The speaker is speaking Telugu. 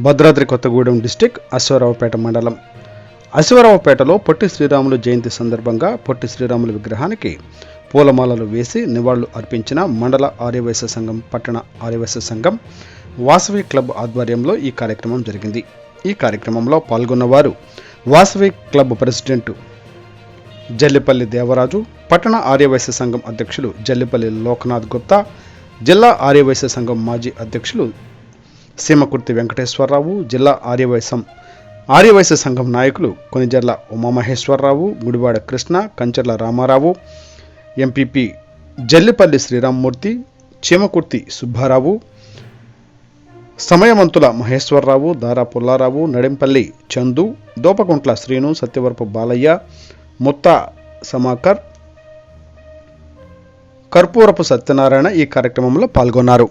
భద్రాద్రి కొత్తగూడెం డిస్టిక్ అశ్వారావుపేట మండలం. అశ్వారావుపేటలో పొట్టి శ్రీరాములు జయంతి సందర్భంగా పొట్టి శ్రీరాములు విగ్రహానికి పూలమాలలు వేసి నివాళులు అర్పించిన మండల ఆర్యవైశ్య సంఘం, పట్టణ ఆర్యవైశ్య సంఘం, వాసవి క్లబ్ ఆధ్వర్యంలో ఈ కార్యక్రమం జరిగింది. ఈ కార్యక్రమంలో పాల్గొన్నవారు వాసవి క్లబ్ ప్రెసిడెంట్ జల్లిపల్లి దేవరాజు, పట్టణ ఆర్యవైశ్య సంఘం అధ్యక్షులు జల్లిపల్లి లోకనాథ్ గుప్తా, జిల్లా ఆర్యవైశ్య సంఘం మాజీ అధ్యక్షులు సీమకుర్తి వెంకటేశ్వరరావు, జిల్లా ఆర్యవైశ్య సంఘం నాయకులు కొనిజర్ల ఉమామహేశ్వరరావు, గుడివాడ కృష్ణ, కంచర్ల రామారావు, ఎంపీపీ జల్లిపల్లి శ్రీరామ్మూర్తి, చీమకుర్తి సుబ్బారావు, సమయవంతుల మహేశ్వరరావు, దారా పుల్లారావు, నడింపల్లి చందు, దోపకుంట్ల శ్రీను, సత్యవరపు బాలయ్య, ముత్తా సమాకర్, కర్పూరపు సత్యనారాయణ ఈ కార్యక్రమంలో పాల్గొన్నారు.